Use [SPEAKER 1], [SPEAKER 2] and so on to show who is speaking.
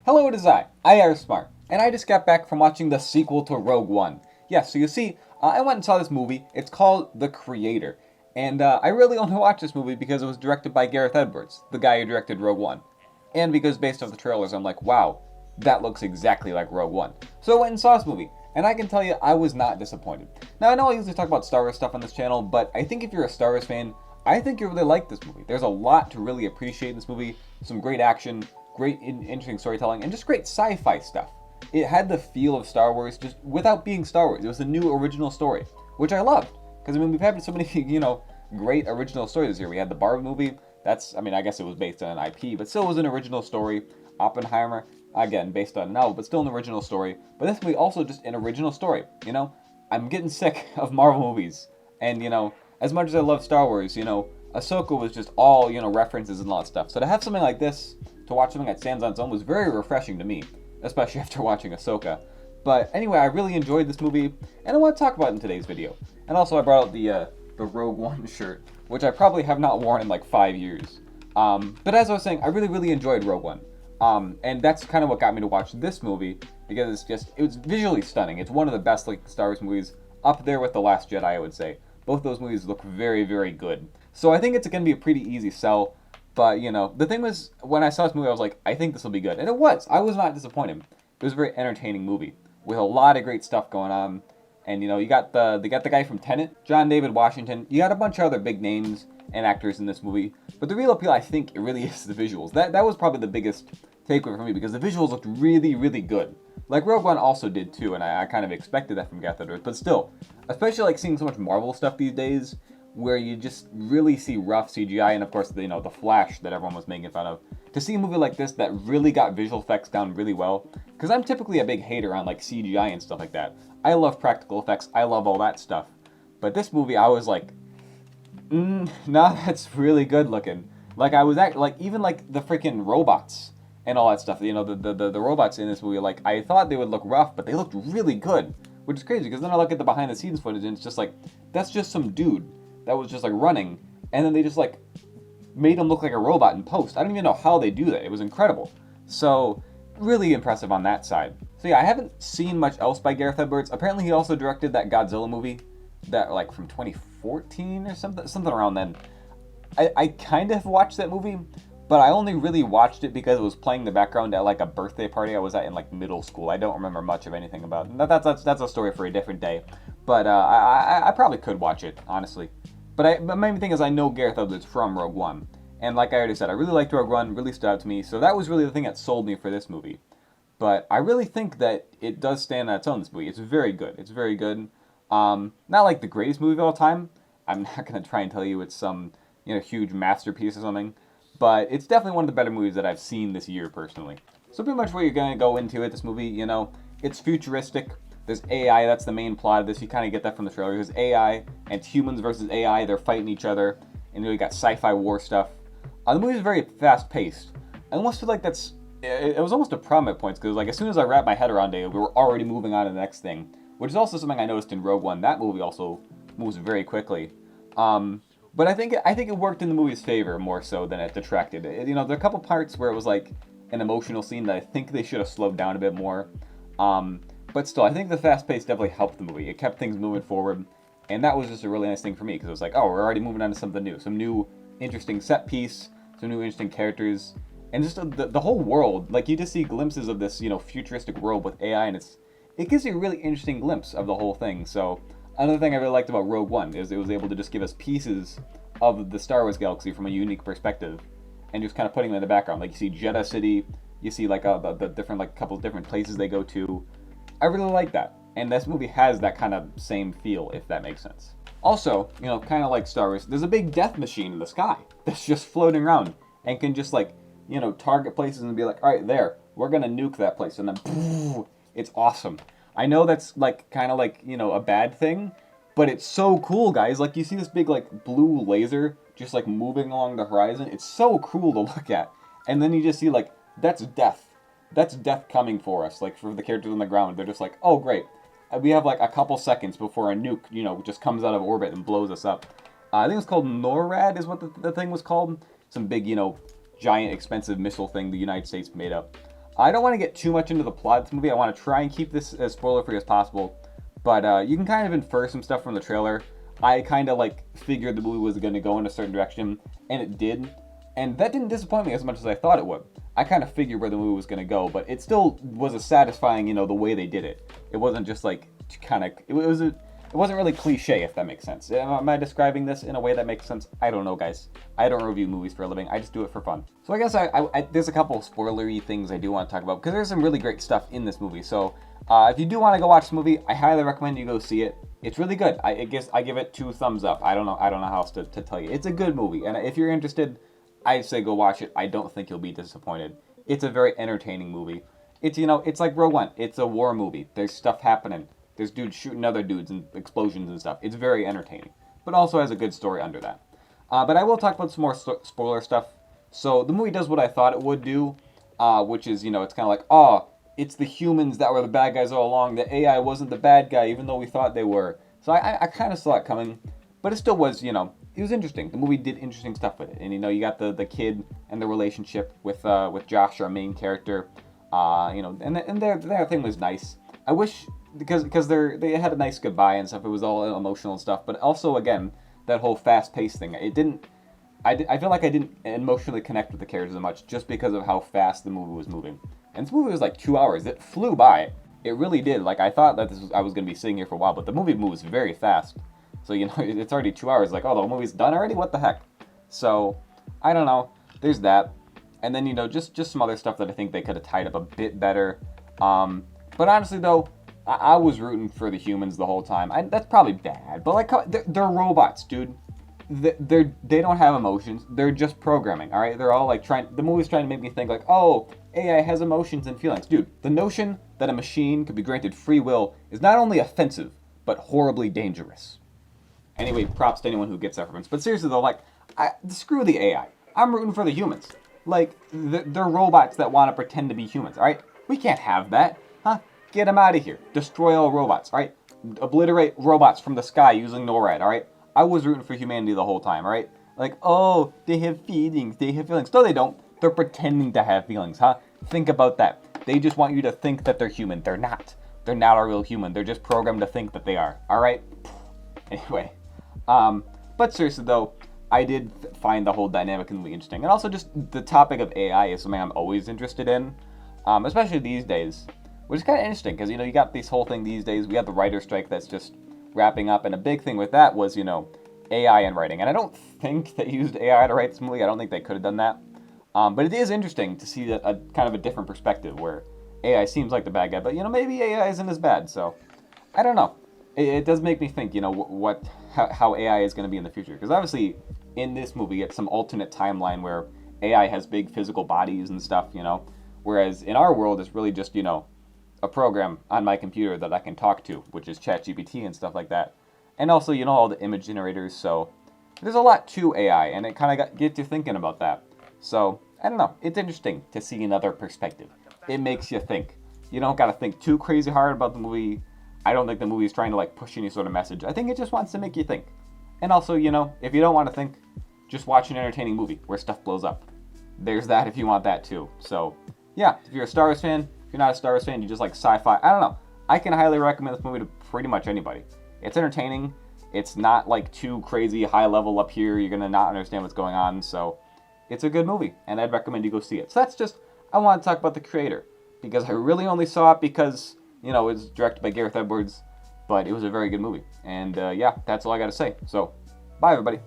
[SPEAKER 1] Hello, it is IARESMART, and I just got back from watching the sequel to Rogue One. Yes, so you see, I went and saw this movie. It's called The Creator, and I really only watched this movie because it was directed by Gareth Edwards, the guy who directed Rogue One. And because based off the trailers, I'm like, wow, that looks exactly like Rogue One. So I went and saw this movie, and I can tell you, I was not disappointed. Now, I know I usually talk about Star Wars stuff on this channel, but I think if you're a Star Wars fan, I think you really like this movie. There's a lot to really appreciate in this movie. Some great action, great interesting storytelling, and just great sci-fi stuff. It had the feel of Star Wars just without being Star Wars. It was a new original story, which I loved. Because, I mean, we've had so many, great original stories this year. We had the Barbie movie. I guess it was based on an IP, but still was an original story. Oppenheimer, again, based on a novel, but still an original story. But this movie also just an original story, I'm getting sick of Marvel movies. And, as much as I love Star Wars, Ahsoka was just all, references and all that stuff. So to have something like this, to watch something that stands on its own, was very refreshing to me, especially after watching Ahsoka. But anyway, I really enjoyed this movie, and I want to talk about it in today's video. And also, I brought out the Rogue One shirt, which I probably have not worn in like 5 years. But as I was saying, I really, really enjoyed Rogue One. And that's kind of what got me to watch this movie, because it was visually stunning. It's one of the best Star Wars movies, up there with The Last Jedi, I would say. Both those movies look very, very good. So I think it's going to be a pretty easy sell. But, the thing was, when I saw this movie, I was like, I think this will be good. And it was. I was not disappointed. It was a very entertaining movie with a lot of great stuff going on. And, you got the guy from Tenet, John David Washington. You got a bunch of other big names and actors in this movie. But the real appeal, I think, it really is the visuals. That was probably the biggest takeaway for me, because the visuals looked really, really good. Like Rogue One also did too, and I kind of expected that from Gareth Edwards. But still, especially seeing so much Marvel stuff these days, where you just really see rough CGI, and of course, the Flash that everyone was making fun of. To see a movie like this that really got visual effects down really well, because I'm typically a big hater on CGI and stuff like that. I love practical effects, I love all that stuff. But this movie, I was like, nah, that's really good looking. I was even the freaking robots and all that stuff. The robots in this movie, I thought they would look rough, but they looked really good, which is crazy, because then I look at the behind the scenes footage and it's just that's just some dude that was just running, and then they just made him look like a robot in post. I don't even know how they do that. It was incredible. So really impressive on that side. So yeah, I haven't seen much else by Gareth Edwards. Apparently he also directed that Godzilla movie that from 2014 or something around then. I kind of watched that movie, but I only really watched it because it was playing in the background at a birthday party I was at in middle school. I don't remember much of anything about it. That's a story for a different day. But I probably could watch it, honestly. But my main thing is I know Gareth Edwards from Rogue One. And like I already said, I really liked Rogue One, really stood out to me. So that was really the thing that sold me for this movie. But I really think that it does stand on its own, this movie. It's very good. It's very good. Not the greatest movie of all time. I'm not going to try and tell you it's some huge masterpiece or something. But it's definitely one of the better movies that I've seen this year, personally. So pretty much what you're going to go into it, this movie, it's futuristic. There's AI, that's the main plot of this. You kind of get that from the trailer. There's AI, and it's humans versus AI. They're fighting each other. And you got sci-fi war stuff. The movie is very fast-paced. I almost feel like it was almost a problem at points, because as soon as I wrapped my head around it, we were already moving on to the next thing. Which is also something I noticed in Rogue One. That movie also moves very quickly. But I think it worked in the movie's favor more so than it detracted. There are a couple parts where it was an emotional scene that I think they should have slowed down a bit more. But still, I think the fast pace definitely helped the movie. It kept things moving forward, and that was just a really nice thing for me, because it was oh, we're already moving on to something new. Some new interesting set piece, some new interesting characters, and just the whole world. You just see glimpses of this, futuristic world with AI, and it gives you a really interesting glimpse of the whole thing. So another thing I really liked about Rogue One is it was able to just give us pieces of the Star Wars galaxy from a unique perspective, and just kind of putting them in the background. You see Jeddah City, you see the different couple different places they go to. I really like that, and this movie has that kind of same feel, if that makes sense. Also, kind of like Star Wars, there's a big death machine in the sky that's just floating around and can just target places and be all right, there, we're gonna nuke that place, and then poof, it's awesome. I know that's kind of a bad thing, but it's so cool, guys. You see this big blue laser just moving along the horizon. It's so cool to look at, and then you just see that's death. That's death coming for us, for the characters on the ground. They're just oh, great. We have a couple seconds before a nuke, just comes out of orbit and blows us up. I think it's called NORAD is what the thing was called. Some big, giant, expensive missile thing the United States made up. I don't want to get too much into the plot of this movie. I want to try and keep this as spoiler-free as possible. But you can kind of infer some stuff from the trailer. I kind of like figured the movie was going to go in a certain direction, and it did. And that didn't disappoint me as much as I thought it would. I kind of figured where the movie was going to go, but it still was a satisfying, the way they did it. It wasn't just like it wasn't really cliche, if that makes sense. Am I describing this in a way that makes sense? I don't know, guys. I don't review movies for a living. I just do it for fun. So I guess there's a couple spoilery things I do want to talk about, because there's some really great stuff in this movie. So if you do want to go watch this movie, I highly recommend you go see it. It's really good. I give it 2 thumbs up. I don't know how else to tell you. It's a good movie, and if you're interested, I say go watch it. I don't think you'll be disappointed. It's a very entertaining movie. It's like Rogue One. It's a war movie. There's stuff happening. There's dudes shooting other dudes and explosions and stuff. It's very entertaining, but also has a good story under that. But I will talk about some more spoiler stuff. So the movie does what I thought it would do, which is, it's kind of like, oh, it's the humans that were the bad guys all along. The AI wasn't the bad guy, even though we thought they were. So I kind of saw it coming, but it still was, it was interesting. The movie did interesting stuff with it. And, you got the kid and the relationship with Josh, our main character, and their thing was nice. I wish, because they had a nice goodbye and stuff. It was all emotional and stuff. But also, again, that whole fast-paced thing. I feel like I didn't emotionally connect with the characters as much just because of how fast the movie was moving. And this movie was like 2 hours. It flew by. It really did. Like, I thought that I was going to be sitting here for a while, but the movie moves very fast. So, it's already 2 hours. Like, oh, the movie's done already? What the heck? So, I don't know. There's that. And then, just some other stuff that I think they could have tied up a bit better. But honestly, though, I was rooting for the humans the whole time. That's probably bad, but like, they're robots, dude. They don't have emotions. They're just programming, all right? They're all like the movie's trying to make me think like, oh, AI has emotions and feelings. Dude, the notion that a machine could be granted free will is not only offensive, but horribly dangerous. Anyway, props to anyone who gets that reference. But seriously though, like, screw the AI. I'm rooting for the humans. Like, they're robots that want to pretend to be humans, all right? We can't have that, huh? Get them out of here. Destroy all robots, all right? Obliterate robots from the sky using NORAD, all right? I was rooting for humanity the whole time, all right? Like, oh, they have feelings. No, they don't. They're pretending to have feelings, huh? Think about that. They just want you to think that they're human. They're not. They're not a real human. They're just programmed to think that they are, all right? Anyway, but seriously, though, I did find the whole dynamic in the movie interesting. And also just the topic of AI is something I'm always interested in, especially these days. Which is kind of interesting, because, you got this whole thing these days. We got the writer's strike that's just wrapping up, and a big thing with that was, AI and writing. And I don't think they used AI to write this movie. I don't think they could have done that. But it is interesting to see a kind of a different perspective, where AI seems like the bad guy, but, maybe AI isn't as bad. So, I don't know. It does make me think, how AI is going to be in the future. Because obviously, in this movie, it's some alternate timeline where AI has big physical bodies and stuff, Whereas in our world, it's really just, a program on my computer that I can talk to, which is ChatGPT and stuff like that. And also, all the image generators, so there's a lot to AI, and it kind of gets you thinking about that. So, I don't know, it's interesting to see another perspective. It makes you think. You don't gotta think too crazy hard about the movie. I don't think the movie is trying to, like, push any sort of message. I think it just wants to make you think. And also, if you don't want to think, just watch an entertaining movie where stuff blows up. There's that if you want that too. So, yeah, if you're a Star Wars fan, if you're not a Star Wars fan, you just like sci-fi, I don't know. I can highly recommend this movie to pretty much anybody. It's entertaining. It's not like too crazy high level up here. You're going to not understand what's going on. So it's a good movie, and I'd recommend you go see it. So that's just, I want to talk about the creator, because I really only saw it because, it was directed by Gareth Edwards, but it was a very good movie. And yeah, that's all I got to say. So bye, everybody.